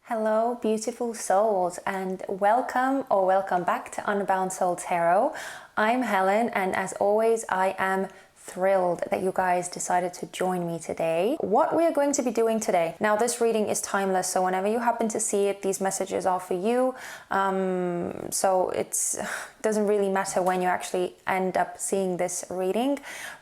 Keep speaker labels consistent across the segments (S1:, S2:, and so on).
S1: Hello, beautiful souls, and welcome or welcome back to Unbound Soul Tarot. I'm Helen, and as always, I am thrilled that you guys decided to join me today. What we are going to be doing today. Now, this reading is timeless, so whenever you happen to see it, these messages are for you. So it doesn't really matter when you actually end up seeing this reading.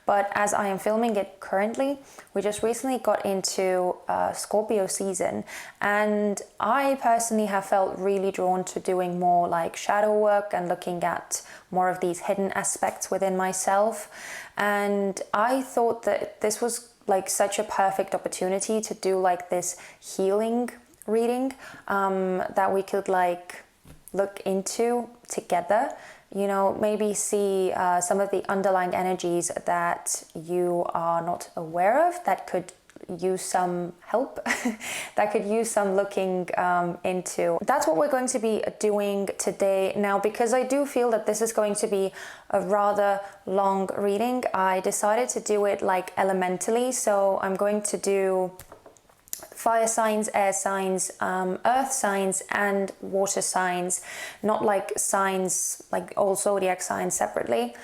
S1: But as I am filming it currently, we just recently got into Scorpio season, and I personally have felt really drawn to doing more like shadow work and looking at more of these hidden aspects within myself. And I thought that this was like such a perfect opportunity to do like this healing reading that we could like look into together. You know, maybe see some of the underlying energies that you are not aware of that could use some help, that could use some looking into. That's what we're going to be doing today. Now, because I do feel that this is going to be a rather long reading, I decided to do it like elementally. So I'm going to do fire signs, air signs, earth signs, and water signs, not like signs, like all zodiac signs separately,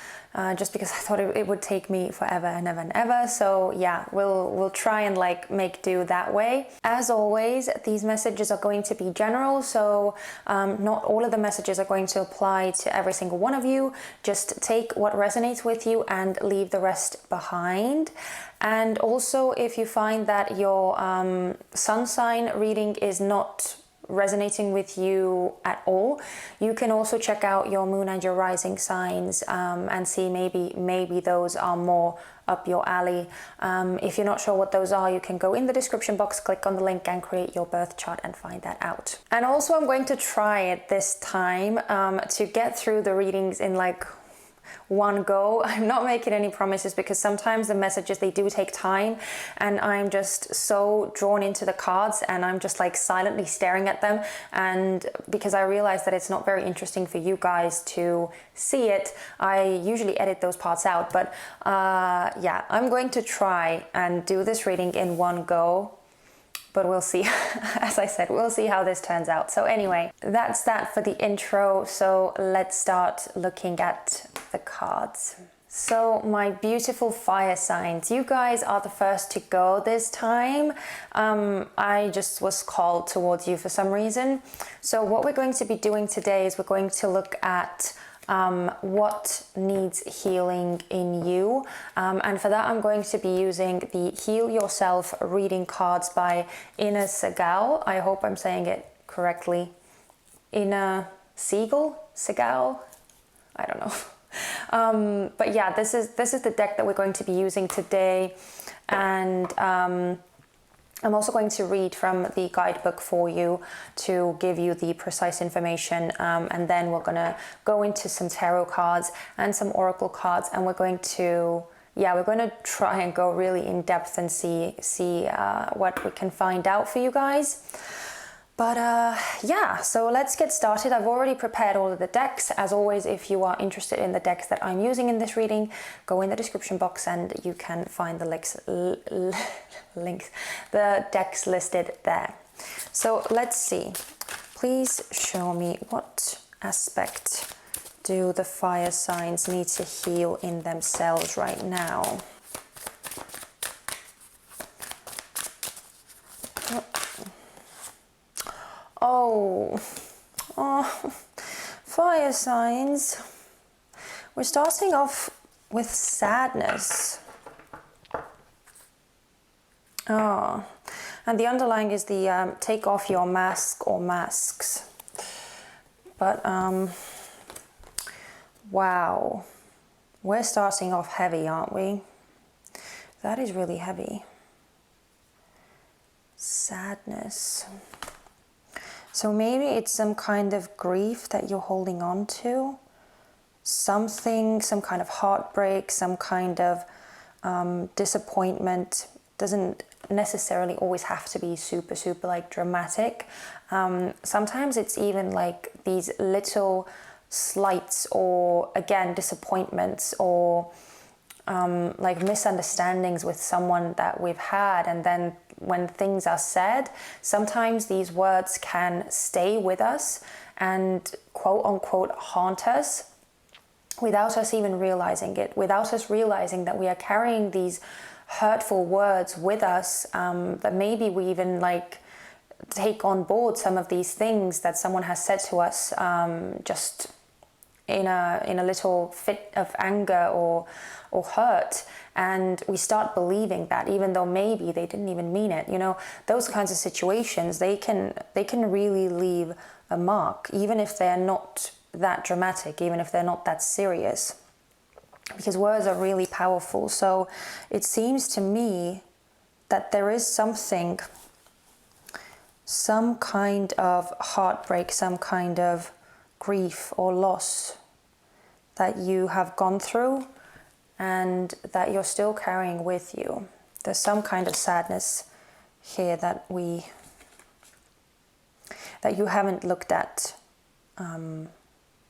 S1: just because I thought it would take me forever and ever and ever. So yeah, we'll try and like make do that way. As always, these messages are going to be general, so not all of the messages are going to apply to every single one of you. Just take what resonates with you and leave the rest behind. And also, if you find that your sun sign reading is not resonating with you at all, you can also check out your moon and your rising signs and see maybe those are more up your alley. If you're not sure what those are, you can go in the description box, click on the link and create your birth chart and find that out. And also, I'm going to try it this time to get through the readings in like one go. I'm not making any promises because sometimes the messages, they do take time, and I'm just so drawn into the cards and I'm just like silently staring at them, and because I realize that it's not very interesting for you guys to see it, I usually edit those parts out. But yeah, I'm going to try and do this reading in one go, but we'll see. As I said, we'll see how this turns out. So anyway, that's that for the intro. So let's start looking at the cards. So my beautiful fire signs, you guys are the first to go this time. I just was called towards you for some reason. So what we're going to be doing today is we're going to look at what needs healing in you, and for that I'm going to be using the Heal Yourself reading cards by Ina Segal. I hope I'm saying it correctly. Ina Segal, I don't know. But yeah, this is the deck that we're going to be using today, and I'm also going to read from the guidebook for you to give you the precise information, and then we're going to go into some tarot cards and some oracle cards, and we're going to try and go really in depth and see what we can find out for you guys. But yeah, so let's get started. I've already prepared all of the decks. As always, if you are interested in the decks that I'm using in this reading, go in the description box and you can find the the decks listed there. So let's see. Please show me, what aspect do the fire signs need to heal in themselves right now? Oh, fire signs. We're starting off with sadness. Oh, and the underlying is the take off your mask or masks. But wow, we're starting off heavy, aren't we? That is really heavy. Sadness. So maybe it's some kind of grief that you're holding on to. Something, some kind of heartbreak, some kind of disappointment. Doesn't necessarily always have to be super like dramatic. Sometimes it's even like these little slights, or again disappointments, or like misunderstandings with someone that we've had, and then when things are said, sometimes these words can stay with us and quote unquote haunt us without us even realizing it, without us realizing that we are carrying these hurtful words with us, that maybe we even like take on board some of these things that someone has said to us, just in a little fit of anger or hurt, and we start believing that, even though maybe they didn't even mean it. You know, those kinds of situations, they can really leave a mark, even if they're not that dramatic, even if they're not that serious, because words are really powerful. So it seems to me that there is something, some kind of heartbreak, some kind of grief or loss that you have gone through and that you're still carrying with you. There's some kind of sadness here that you haven't looked at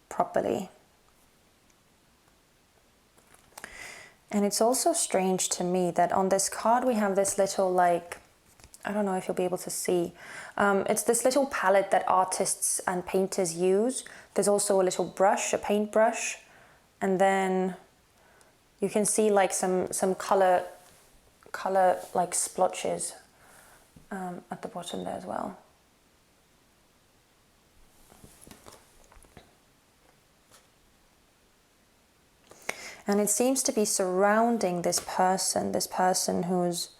S1: properly. And it's also strange to me that on this card we have this little, like, I don't know if you'll be able to see. It's this little palette that artists and painters use. There's also a little brush, a paintbrush, and then you can see like some color like splotches at the bottom there as well. And it seems to be surrounding this person who's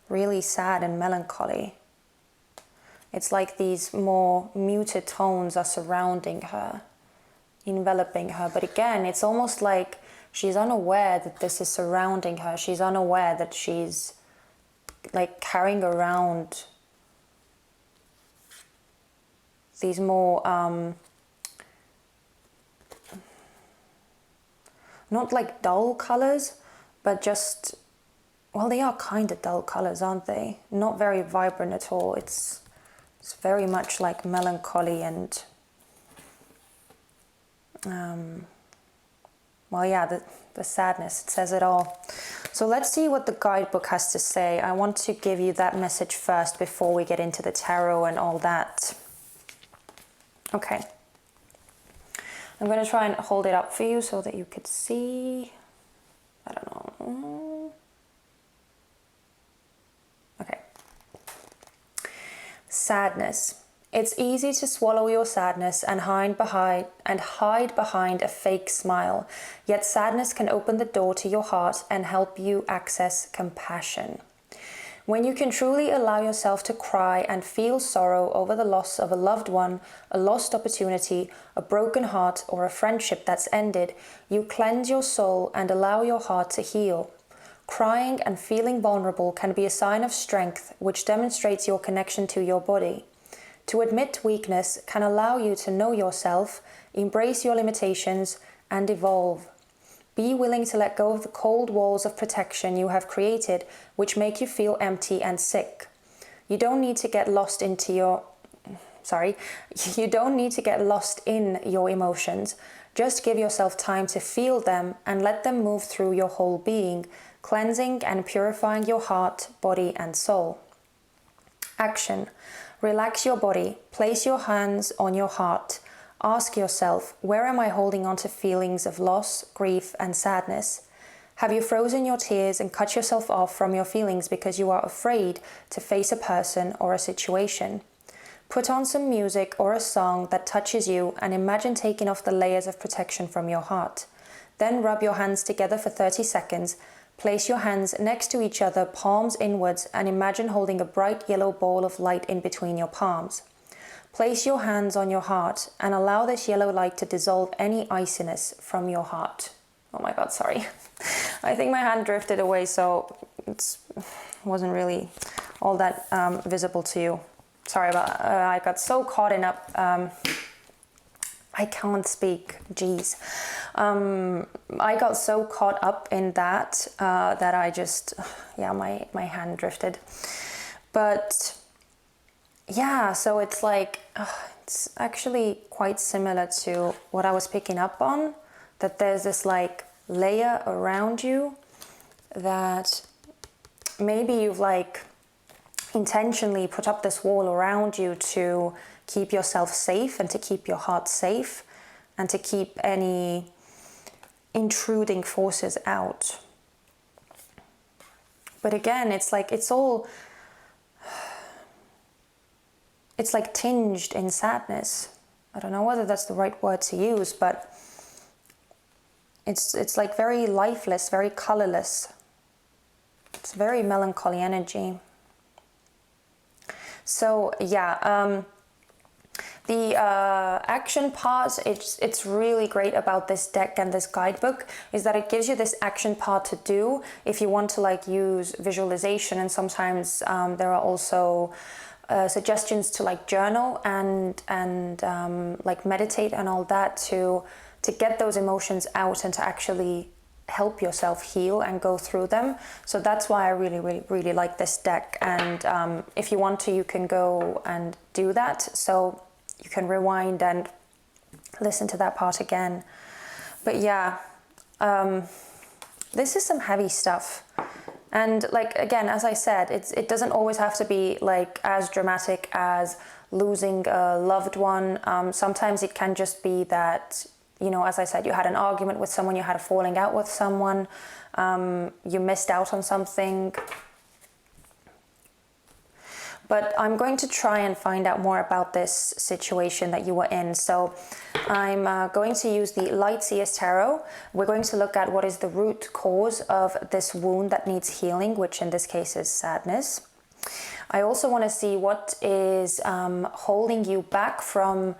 S1: really sad and melancholy. It's like these more muted tones are surrounding her, enveloping her. But again, it's almost like she's unaware that this is surrounding her. She's unaware that she's like carrying around these more, not like dull colors, but just, well, they are kind of dull colors, aren't they? Not very vibrant at all. It's very much like melancholy and, well, yeah, the sadness. It says it all. So let's see what the guidebook has to say. I want to give you that message first before we get into the tarot and all that. Okay. I'm going to try and hold it up for you so that you could see. I don't know. Okay. Sadness. It's easy to swallow your sadness and hide behind a fake smile. Yet sadness can open the door to your heart and help you access compassion. When you can truly allow yourself to cry and feel sorrow over the loss of a loved one, a lost opportunity, a broken heart, or a friendship that's ended, you cleanse your soul and allow your heart to heal. Crying and feeling vulnerable can be a sign of strength, which demonstrates your connection to your body. To admit weakness can allow you to know yourself, embrace your limitations, and evolve. Be willing to let go of the cold walls of protection you have created, which make you feel empty and sick. You don't need to get lost in your emotions. Just give yourself time to feel them and let them move through your whole being, cleansing and purifying your heart, body, and soul. Action. Relax your body. Place your hands on your heart. Ask yourself, where am I holding on to feelings of loss, grief, and sadness? Have you frozen your tears and cut yourself off from your feelings because you are afraid to face a person or a situation? Put on some music or a song that touches you and imagine taking off the layers of protection from your heart. Then rub your hands together for 30 seconds. Place your hands next to each other, palms inwards, and imagine holding a bright yellow ball of light in between your palms. Place your hands on your heart and allow this yellow light to dissolve any iciness from your heart. Oh my God, sorry. I think my hand drifted away, so it wasn't really all that visible to you. Sorry about I got so caught up. I can't speak, geez. I got so caught up in that that I just, yeah, my hand drifted. But yeah, so it's like, it's actually quite similar to what I was picking up on, that there's this like layer around you that maybe you've like intentionally put up this wall around you to keep yourself safe and to keep your heart safe and to keep any intruding forces out. But again, it's like it's like tinged in sadness. I don't know whether that's the right word to use, but it's like very lifeless, very colorless. It's very melancholy energy. So yeah, the action part, it's really great about this deck and this guidebook is that it gives you this action part to do if you want to like use visualization, and sometimes there are also suggestions to like journal and like meditate and all that to get those emotions out and to actually help yourself heal and go through them. So that's why I really like this deck. And if you want to, you can go and do that. So you can rewind and listen to that part again. But yeah, this is some heavy stuff. And like, again, as I said, it doesn't always have to be like as dramatic as losing a loved one. Sometimes it can just be that, you know, as I said, you had an argument with someone, you had a falling out with someone, you missed out on something. But I'm going to try and find out more about this situation that you were in. So I'm going to use the Light Seer's Tarot. We're going to look at what is the root cause of this wound that needs healing, which in this case is sadness. I also want to see what is holding you back from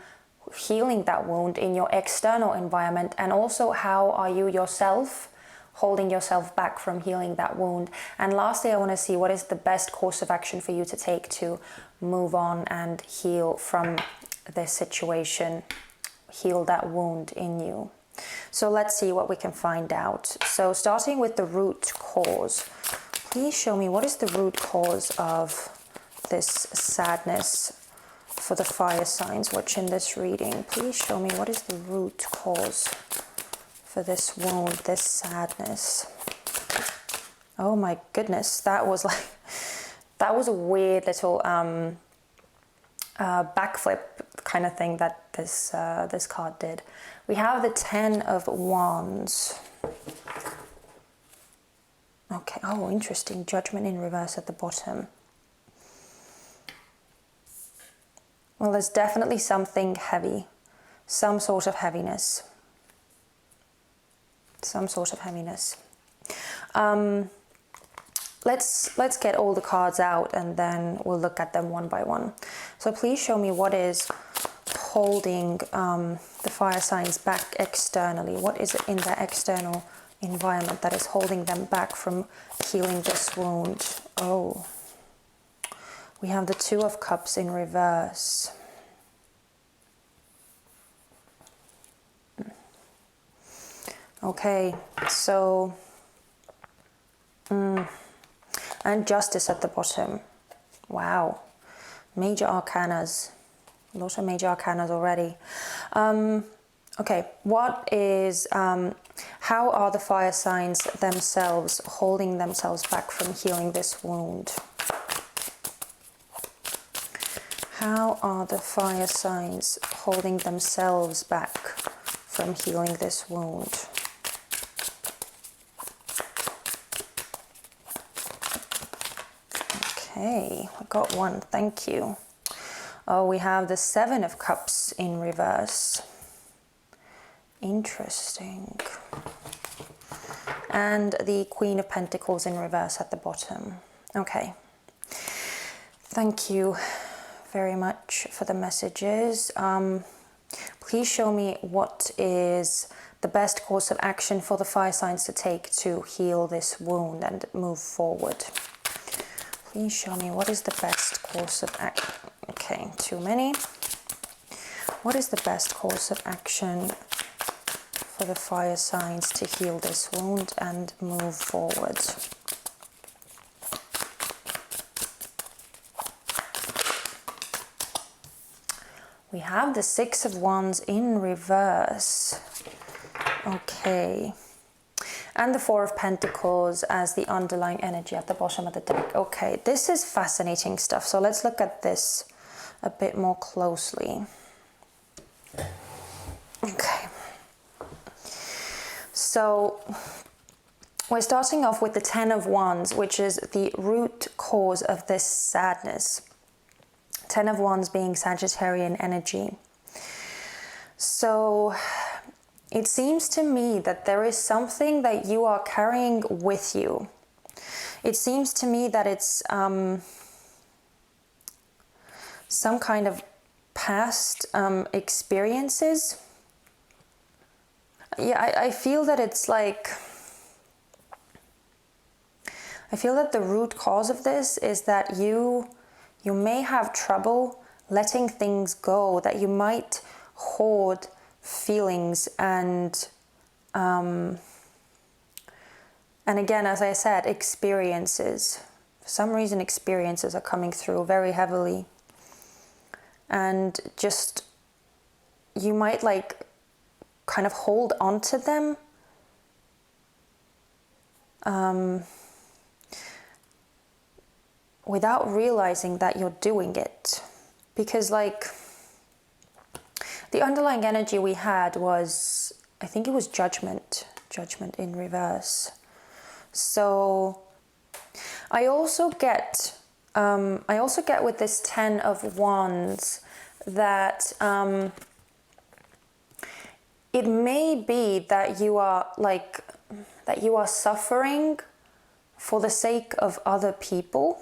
S1: healing that wound in your external environment, and also how are you yourself holding yourself back from healing that wound. And lastly, I want to see what is the best course of action for you to take to move on and heal from this situation, heal that wound in you. So let's see what we can find out. So starting with the root cause, please show me what is the root cause of this sadness for the fire signs watching this reading. Please show me what is the root cause for this wound, this sadness. Oh my goodness, that was a weird little backflip kind of thing that this card did. We have the 10 of Wands. Okay, oh interesting, Judgment in reverse at the bottom. Well, there's definitely something heavy, some sort of heaviness. Some sort of heaviness. Let's get all the cards out and then we'll look at them one by one. So please show me what is holding the fire signs back externally. What is it in the external environment that is holding them back from healing this wound? Oh, we have the 2 of Cups in reverse. Okay, so, and Justice at the bottom. Wow, major arcanas, a lot of major arcanas already. Okay, what is, how are the fire signs themselves holding themselves back from healing this wound? How are the fire signs holding themselves back from healing this wound? Okay, I got one, thank you. Oh, we have the 7 of Cups in reverse. Interesting. And the Queen of Pentacles in reverse at the bottom. Okay. Thank you very much for the messages. Please show me what is the best course of action for the fire signs to take to heal this wound and move forward. Please show me what is the best course of action. Okay, too many. What is the best course of action for the fire signs to heal this wound and move forward? We have the 6 of Wands in reverse. Okay. and the Four of Pentacles as the underlying energy at the bottom of the deck. Okay, this is fascinating stuff. So let's look at this a bit more closely. Okay. So we're starting off with the Ten of Wands, which is the root cause of this sadness. Ten of Wands being Sagittarian energy. So it seems to me that there is something that you are carrying with you. It seems to me that it's some kind of past experiences. Yeah, I feel that it's like, I feel that the root cause of this is that you may have trouble letting things go, that you might hoard feelings and again, as I said, experiences. For some reason, experiences are coming through very heavily. And just, you might like kind of hold on to them. Without realizing that you're doing it. Because like, the underlying energy we had was, I think it was judgment in reverse. So I also get with this Ten of Wands that it may be that you are suffering for the sake of other people.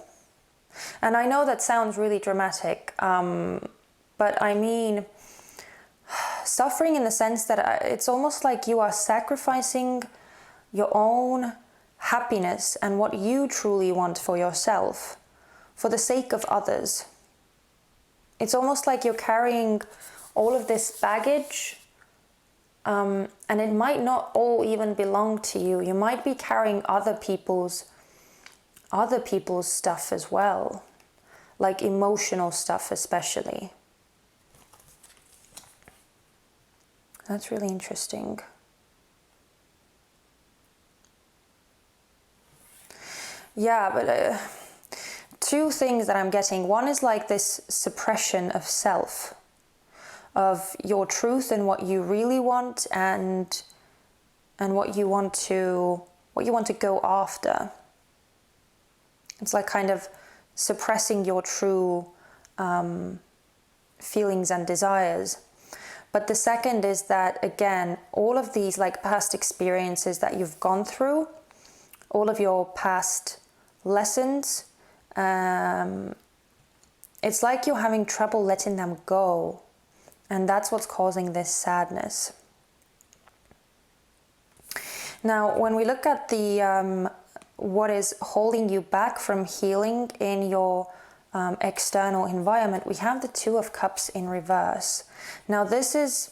S1: And I know that sounds really dramatic, but I mean suffering in the sense that it's almost like you are sacrificing your own happiness and what you truly want for yourself for the sake of others. It's almost like you're carrying all of this baggage, and it might not all even belong to you. You might be carrying other people's stuff as well, like emotional stuff especially. That's really interesting. Yeah, but two things that I'm getting. One is like this suppression of self, of your truth and what you really want, and what you want to go after. It's like kind of suppressing your true feelings and desires. But the second is that, again, all of these like past experiences that you've gone through, all of your past lessons, it's like you're having trouble letting them go. And that's what's causing this sadness. Now, when we look at the what is holding you back from healing in your external environment, we have the Two of Cups in reverse. Now this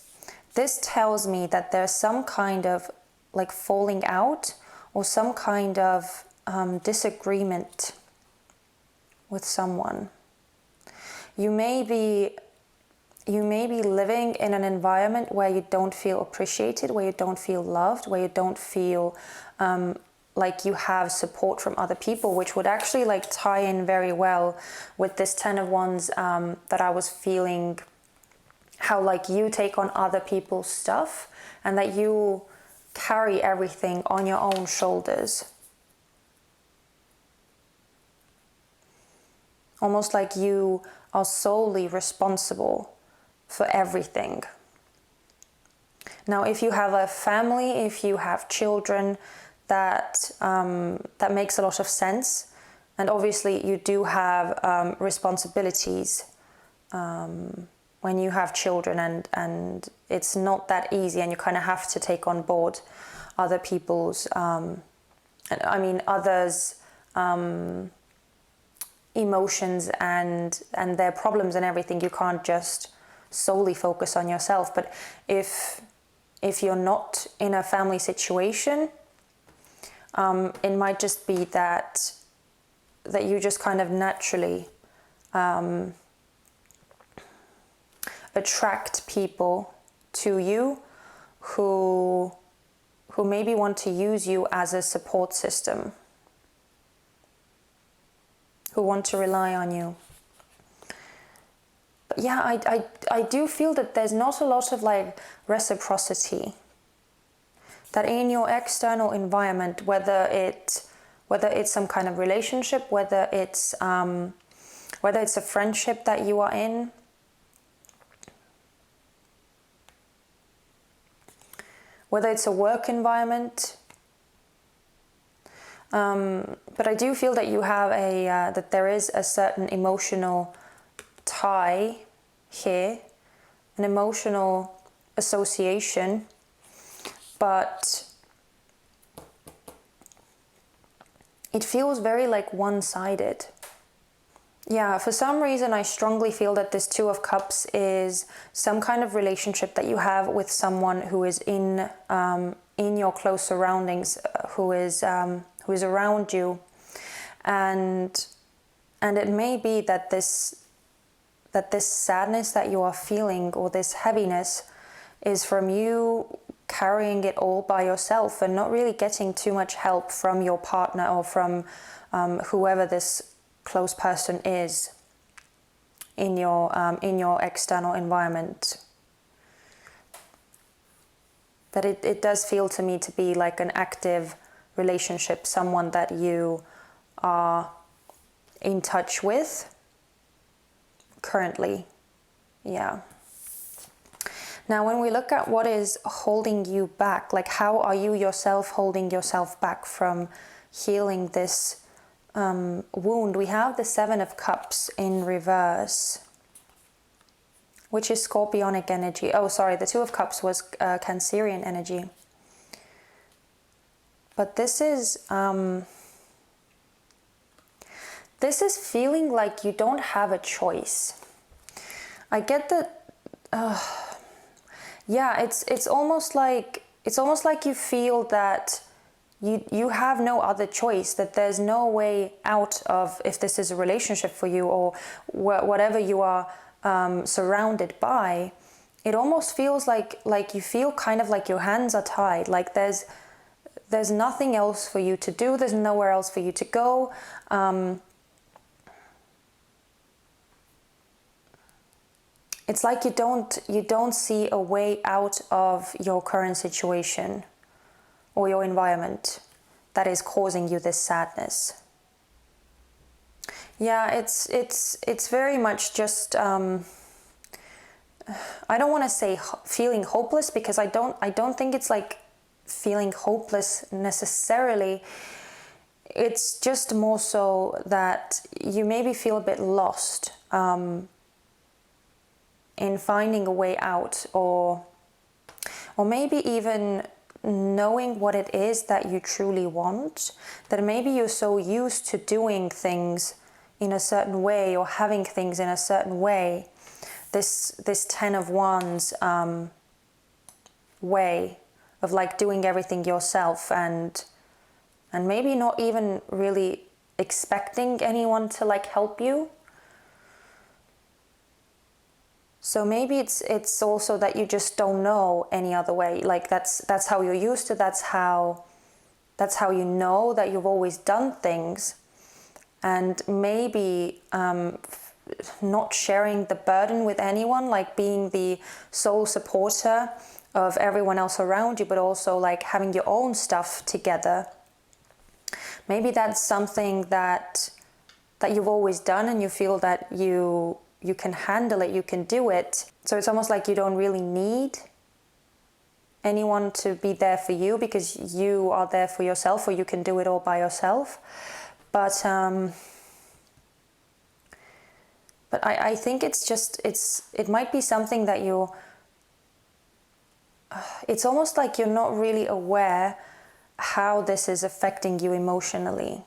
S1: tells me that there's some kind of like falling out or some kind of disagreement with someone. You may be living in an environment where you don't feel appreciated, where you don't feel loved, where you don't feel like you have support from other people, which would actually like tie in very well with this Ten of Wands that I was feeling, how like you take on other people's stuff and that you carry everything on your own shoulders. Almost like you are solely responsible for everything. Now, if you have a family, if you have children, that makes a lot of sense. And obviously you do have responsibilities when you have children, and it's not that easy, and you kind of have to take on board other people's, others' emotions and their problems and everything. You can't just solely focus on yourself. But if you're not in a family situation, it might just be that you just kind of naturally attract people to you who who maybe want to use you as a support system, who want to rely on you. But yeah, I do feel that there's not a lot of like reciprocity. That in your external environment, whether it's some kind of relationship, whether it's a friendship that you are in, whether it's a work environment, but I do feel that you have that there is a certain emotional tie here, an emotional association, but it feels very like one-sided. Yeah, for some reason I strongly feel that this Two of Cups is some kind of relationship that you have with someone who is in your close surroundings, who is around you, and it may be that this sadness that you are feeling, or this heaviness, is from you carrying it all by yourself and not really getting too much help from your partner or from whoever this close person is in your external environment. But it does feel to me to be like an active relationship, someone that you are in touch with currently. Yeah. Now, when we look at what is holding you back, like how are you yourself holding yourself back from healing this wound, we have the Seven of Cups in reverse, which is Scorpionic energy. Oh, sorry, the Two of Cups was Cancerian energy. But this is feeling like you don't have a choice. I get that. Yeah, it's almost like you feel that you have no other choice, that there's no way out of, if this is a relationship for you or whatever you are surrounded by. It almost feels like you feel kind of like your hands are tied, like there's nothing else for you to do, there's nowhere else for you to go. It's like you don't see a way out of your current situation or your environment that is causing you this sadness. Yeah, it's very much just I don't want to say feeling hopeless, because I don't think it's like feeling hopeless necessarily. It's just more so that you maybe feel a bit lost in finding a way out, or maybe even knowing what it is that you truly want, that maybe you're so used to doing things in a certain way or having things in a certain way, this Ten of Wands way of like doing everything yourself, and maybe not even really expecting anyone to like help you. So maybe it's also that you just don't know any other way. Like that's how you're used to. That's how you know that you've always done things, and maybe not sharing the burden with anyone, like being the sole supporter of everyone else around you, but also like having your own stuff together. Maybe that's something that you've always done, and you feel that you can handle it, you can do it. So it's almost like you don't really need anyone to be there for you, because you are there for yourself, or you can do it all by yourself. But I think it's just, it might be something that it's almost like you're not really aware how this is affecting you emotionally.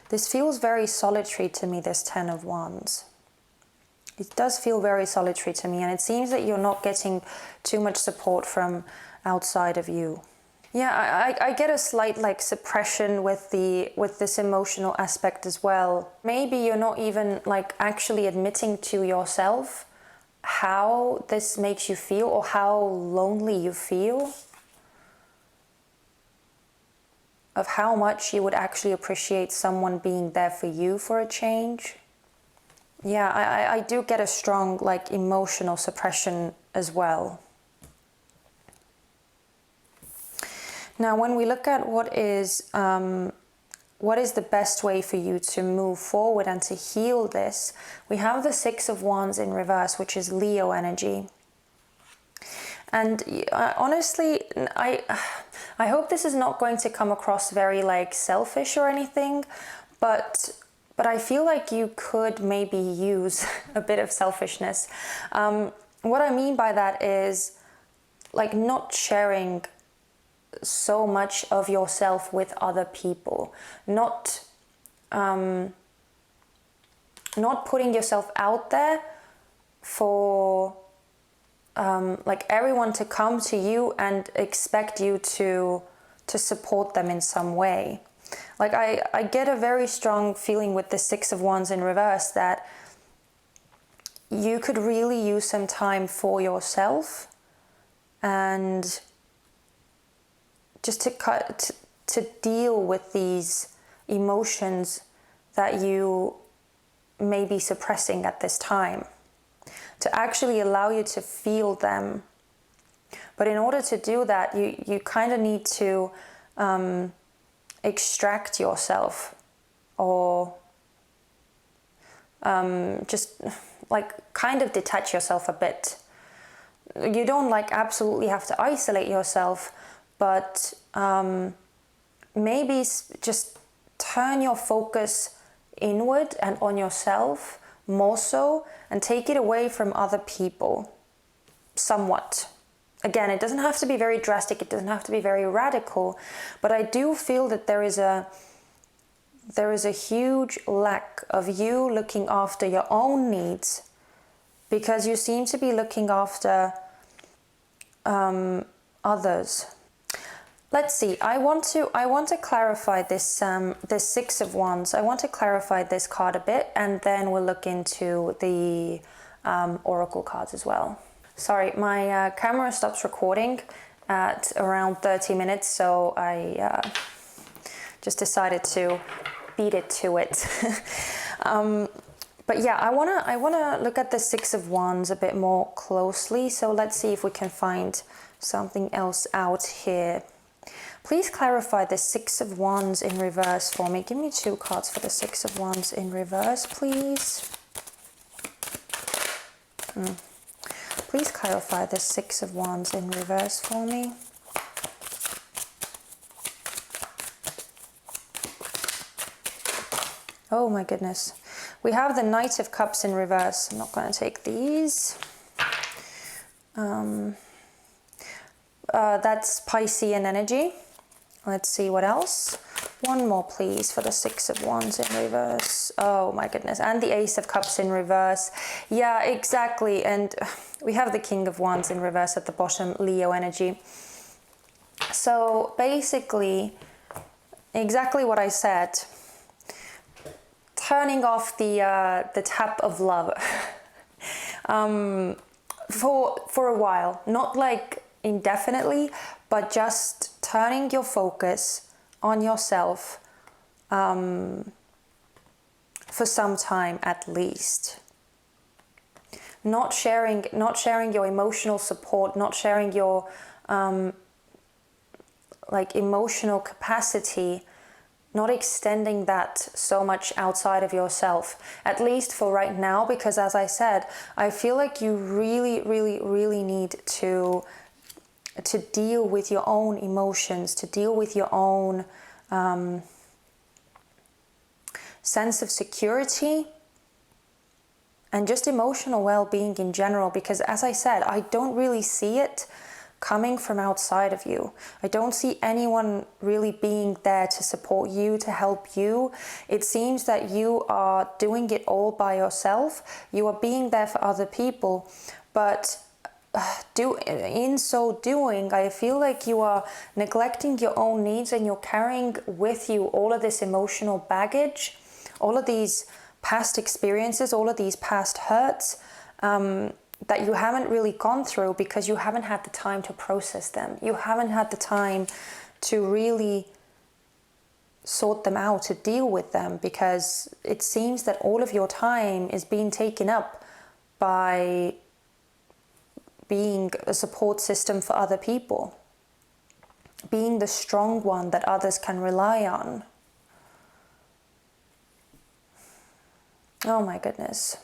S1: This feels very solitary to me, this Ten of Wands. It does feel very solitary to me, and it seems that you're not getting too much support from outside of you. Yeah, I get a slight like suppression with this emotional aspect as well. Maybe you're not even like actually admitting to yourself how this makes you feel, or how lonely you feel. how much you would actually appreciate someone being there for you for a change. Yeah, I do get a strong like emotional suppression as well. Now, when we look at what is the best way for you to move forward and to heal this, we have the Six of Wands in reverse, which is Leo energy. And honestly, I hope this is not going to come across very like selfish or anything, but I feel like you could maybe use a bit of selfishness. What I mean by that is like not sharing so much of yourself with other people, not putting yourself out there for like everyone to come to you and expect you to support them in some way. Like I get a very strong feeling with the Six of Wands in reverse that you could really use some time for yourself and just to deal with these emotions that you may be suppressing at this time, to actually allow you to feel them. But in order to do that, you kind of need to extract yourself, or just like kind of detach yourself a bit. You don't like absolutely have to isolate yourself, but maybe just turn your focus inward and on yourself more so, and take it away from other people somewhat. Again, it doesn't have to be very drastic, it doesn't have to be very radical, but I do feel that there is a huge lack of you looking after your own needs, because you seem to be looking after others. Let's see. I want to clarify this this Six of Wands. I want to clarify this card a bit, and then we'll look into the Oracle cards as well. Sorry, my camera stops recording at around 30 minutes, so I just decided to beat it to it. But yeah, I wanna look at the Six of Wands a bit more closely. So let's see if we can find something else out here. Please clarify the Six of Wands in reverse for me. Give me 2 cards for the Six of Wands in reverse, please. Please clarify the Six of Wands in reverse for me. Oh my goodness. We have the Knight of Cups in reverse. I'm not going to take these. That's Piscean energy. Let's see what else. One more, please, for the Six of Wands in reverse. Oh my goodness. And the Ace of Cups in reverse. Yeah, exactly. And we have the King of Wands in reverse at the bottom, Leo energy. So basically, exactly what I said. Turning off the tap of love for a while, not like indefinitely, but just turning your focus on yourself for some time at least. Not sharing your emotional support, not sharing your like emotional capacity, not extending that so much outside of yourself, at least for right now, because as I said, I feel like you really, really, really need to deal with your own emotions, to deal with your own sense of security and just emotional well-being in general, because as I said, I don't really see it coming from outside of you. I don't see anyone really being there to support you, to help you. It seems that you are doing it all by yourself. You are being there for other people, but in so doing, I feel like you are neglecting your own needs, and you're carrying with you all of this emotional baggage, all of these past experiences, all of these past hurts, that you haven't really gone through because you haven't had the time to process them. You haven't had the time to really sort them out, to deal with them, because it seems that all of your time is being taken up by being a support system for other people, being the strong one that others can rely on. Oh my goodness.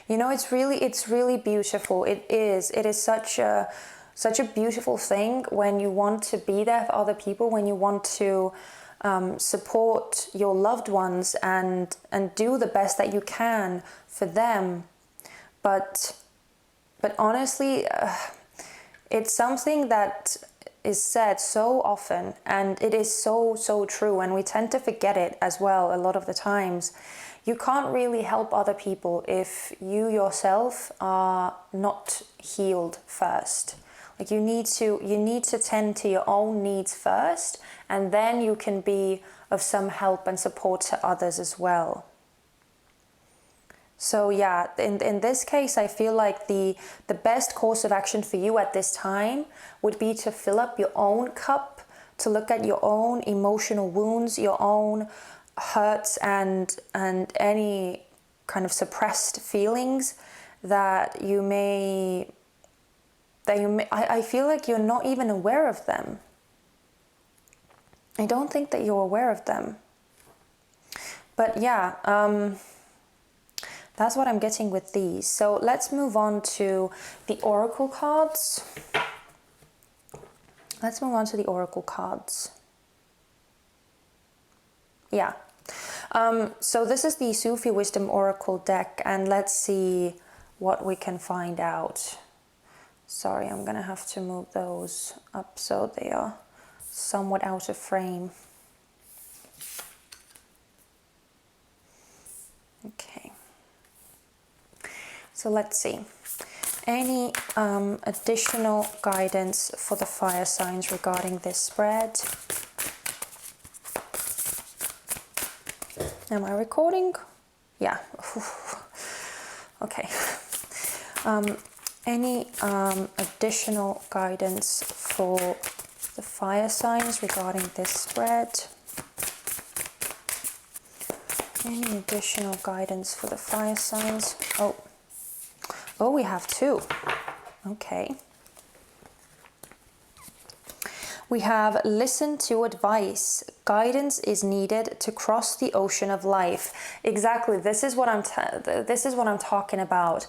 S1: You know, it's really beautiful. It is such a beautiful thing when you want to be there for other people, when you want to support your loved ones and do the best that you can for them. But honestly, it's something that is said so often, and it is so true, and we tend to forget it as well a lot of the times. You can't really help other people if you yourself are not healed first. Like you need to tend to your own needs first, and then you can be of some help and support to others as well. So yeah, in this case, I feel like the best course of action for you at this time would be to fill up your own cup, to look at your own emotional wounds, your own hurts and any kind of suppressed feelings that you may I feel like you're not even aware of them. I don't think that you're aware of them. But yeah, that's what I'm getting with these. So let's move on to the oracle cards. Let's move on to the oracle cards. Yeah. So this is the Sufi Wisdom Oracle deck, and let's see what we can find out. Sorry, I'm gonna have to move those up so they are somewhat out of frame. Okay. So let's see. Any additional guidance for the fire signs regarding this spread? Am I recording? Yeah. Okay. Any additional guidance for the fire signs regarding this spread? Any additional guidance for the fire signs? Oh, we have two. Okay. We have listen to advice. Guidance is needed to cross the ocean of life. Exactly. This is what I'm talking about.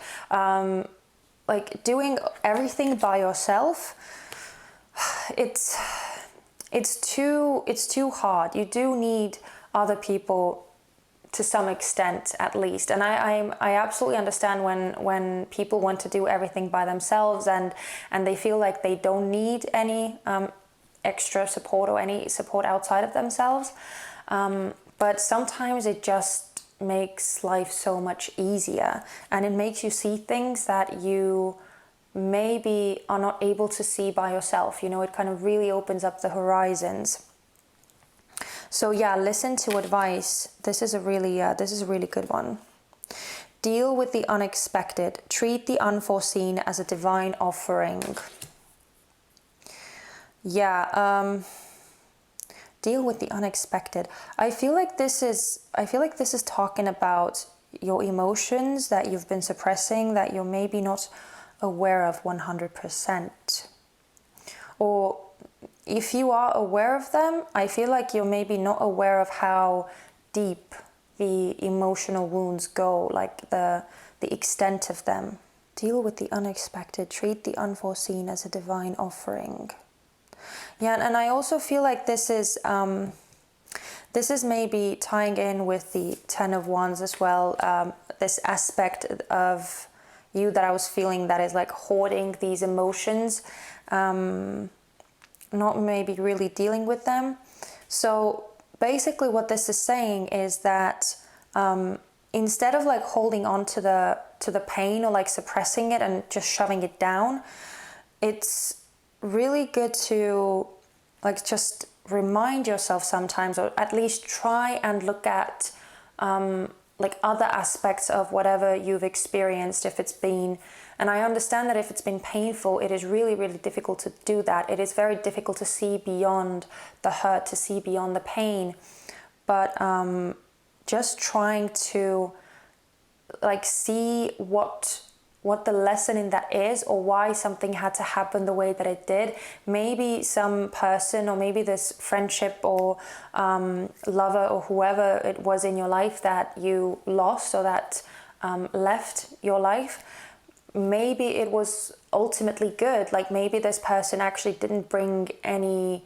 S1: Like doing everything by yourself. It's too hard. You do need other people to some extent, at least. And I absolutely understand when people want to do everything by themselves and they feel like they don't need any extra support or any support outside of themselves. But sometimes it just makes life so much easier, and it makes you see things that you maybe are not able to see by yourself. You know, it kind of really opens up the horizons. So yeah, listen to advice. This is a really good one. Deal with the unexpected. Treat the unforeseen as a divine offering. Yeah, deal with the unexpected. I feel like this is talking about your emotions that you've been suppressing, that you're maybe not aware of 100%. Or if you are aware of them, I feel like you're maybe not aware of how deep the emotional wounds go, like the extent of them. Deal with the unexpected. Treat the unforeseen as a divine offering. Yeah, and I also feel like this is maybe tying in with the Ten of Wands as well. This aspect of you that I was feeling that is like hoarding these emotions, not maybe really dealing with them. So basically what this is saying is that instead of like holding on to the pain or like suppressing it and just shoving it down, it's really good to like just remind yourself sometimes, or at least try and look at like other aspects of whatever you've experienced, if it's been, and I understand that if it's been painful, it is really, really difficult to do that. It is very difficult to see beyond the hurt, to see beyond the pain. But just trying to like see what the lesson in that is, or why something had to happen the way that it did. Maybe some person, or maybe this friendship or lover or whoever it was in your life that you lost, or that left your life, maybe it was ultimately good. Like maybe this person actually didn't bring any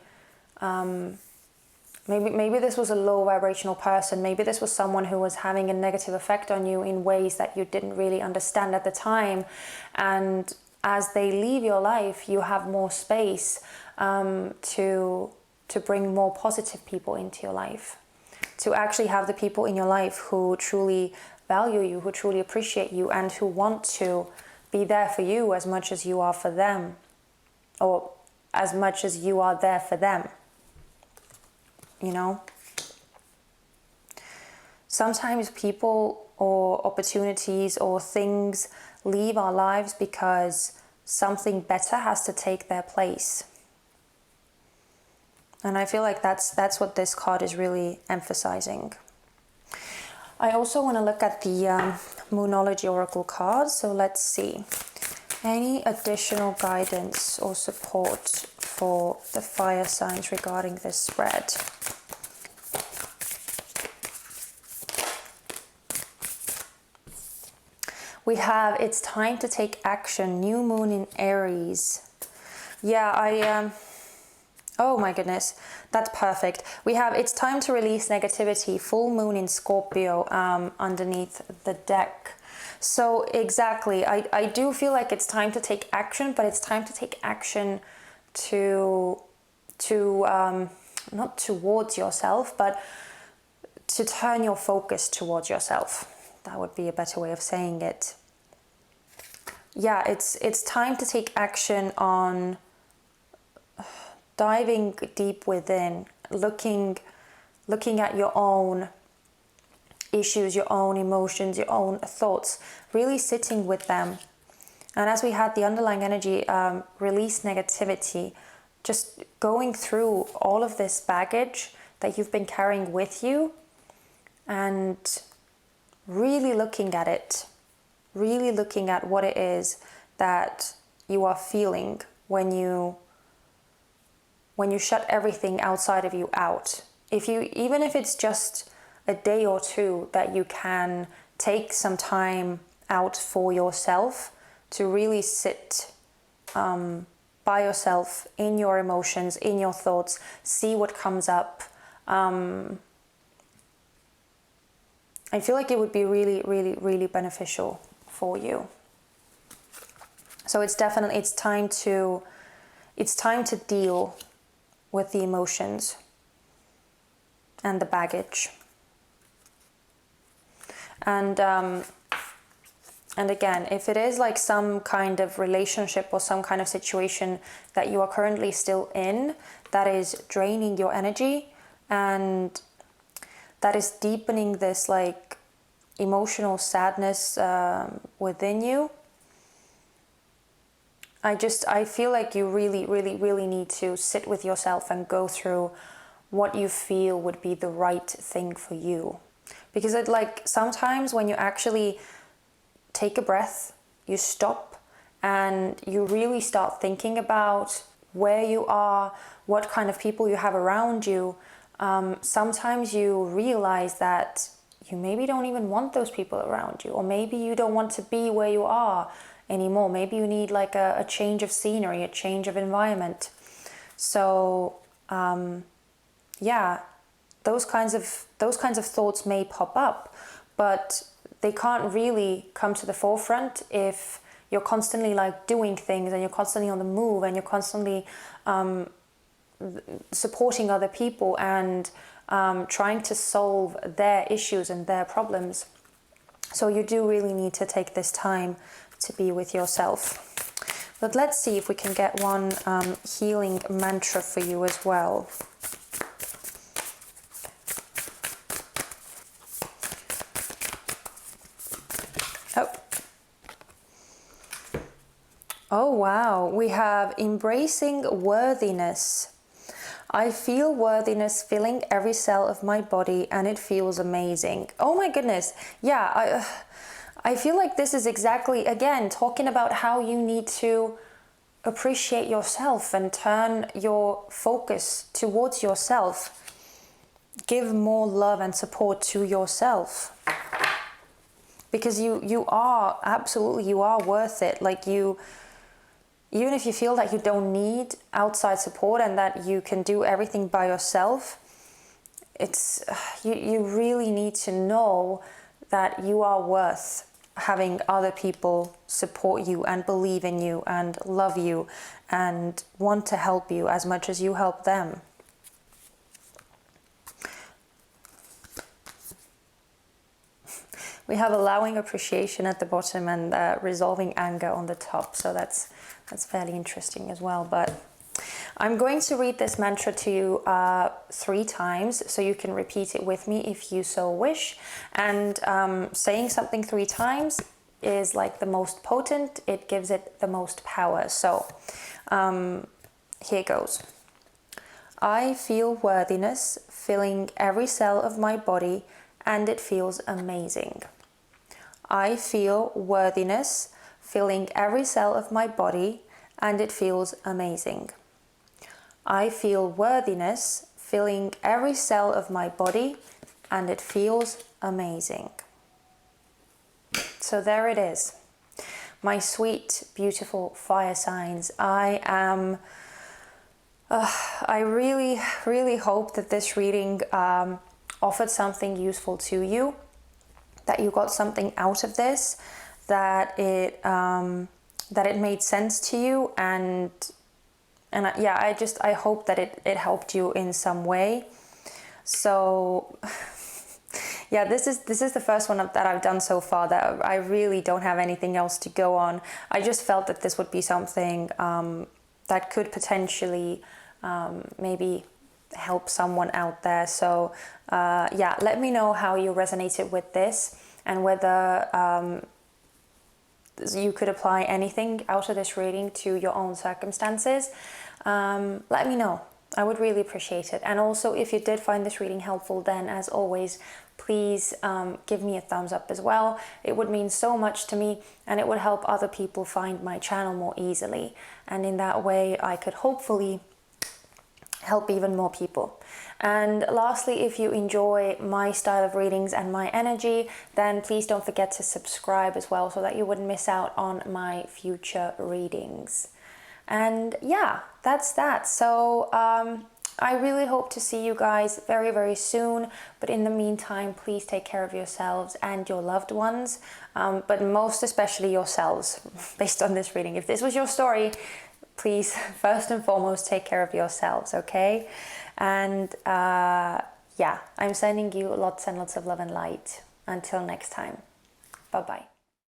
S1: maybe this was a low vibrational person. Maybe this was someone who was having a negative effect on you in ways that you didn't really understand at the time. And as they leave your life, you have more space to bring more positive people into your life. To actually have the people in your life who truly value you, who truly appreciate you, and who want to be there for you as much as you are for them, or as much as you are there for them. You know, sometimes people or opportunities or things leave our lives because something better has to take their place. And I feel like that's what this card is really emphasizing. I also want to look at the Moonology Oracle cards. So let's see. Any additional guidance or support for the fire signs regarding this spread? We have, it's time to take action. New moon in Aries. Yeah, oh my goodness, that's perfect. We have, it's time to release negativity. Full moon in Scorpio underneath the deck. So exactly, I do feel like it's time to take action, but it's time to take action to not towards yourself, but to turn your focus towards yourself. That would be a better way of saying it. Yeah, it's time to take action on diving deep within, looking at your own issues, your own emotions, your own thoughts, really sitting with them. And as we had the underlying energy, release negativity, just going through all of this baggage that you've been carrying with you, and really looking at it, really looking at what it is that you are feeling when you shut everything outside of you out. Even if it's just a day or two that you can take some time out for yourself to really sit by yourself in your emotions, in your thoughts, see what comes up. I feel like it would be really, really, really beneficial for you. So it's definitely, it's time to deal with the emotions and the baggage. And again, if it is like some kind of relationship or some kind of situation that you are currently still in, that is draining your energy and that is deepening this like emotional sadness within you, I feel like you really, really, really need to sit with yourself and go through what you feel would be the right thing for you. Because it, like, sometimes when you actually take a breath, you stop and you really start thinking about where you are, what kind of people you have around you, sometimes you realize that you maybe don't even want those people around you, or maybe you don't want to be where you are anymore. Maybe you need like a change of scenery, a change of environment. So yeah, those kinds of thoughts may pop up, but they can't really come to the forefront if you're constantly like doing things and you're constantly on the move and you're constantly supporting other people and trying to solve their issues and their problems. So you do really need to take this time to be with yourself. But let's see if we can get one healing mantra for you as well. Oh wow, we have embracing worthiness. I feel worthiness filling every cell of my body and it feels amazing. Oh my goodness. Yeah, I feel like this is exactly, again, talking about how you need to appreciate yourself and turn your focus towards yourself. Give more love and support to yourself. Because you are, absolutely, you are worth it. Like even if you feel that you don't need outside support and that you can do everything by yourself, it's you really need to know that you are worth having other people support you and believe in you and love you and want to help you as much as you help them. We have allowing appreciation at the bottom and resolving anger on the top. So that's fairly interesting as well. But I'm going to read this mantra to you 3 times, so you can repeat it with me if you so wish. And saying something 3 times is like the most potent. It gives it the most power. So here goes. I feel worthiness filling every cell of my body and it feels amazing. I feel worthiness filling every cell of my body and it feels amazing. I feel worthiness filling every cell of my body and it feels amazing. So there it is. My sweet, beautiful fire signs. I really, really hope that this reading offered something useful to you, that you got something out of this, that it made sense to you, and yeah, I hope that it helped you in some way. So yeah, this is the first one that I've done so far that I really don't have anything else to go on. I just felt that this would be something that could potentially maybe help someone out there. So yeah, let me know how you resonated with this and whether you could apply anything out of this reading to your own circumstances. Let me know. I would really appreciate it. And also, if you did find this reading helpful, then as always, please give me a thumbs up as well. It would mean so much to me, and it would help other people find my channel more easily. And in that way, I could hopefully help even more people. And lastly, if you enjoy my style of readings and my energy, then please don't forget to subscribe as well, so that you wouldn't miss out on my future readings. And yeah, that's that. So I really hope to see you guys very, very soon. But in the meantime, please take care of yourselves and your loved ones, but most especially yourselves, based on this reading. If this was your story, please, first and foremost, take care of yourselves, okay? And yeah, I'm sending you lots and lots of love and light. Until next time, bye-bye.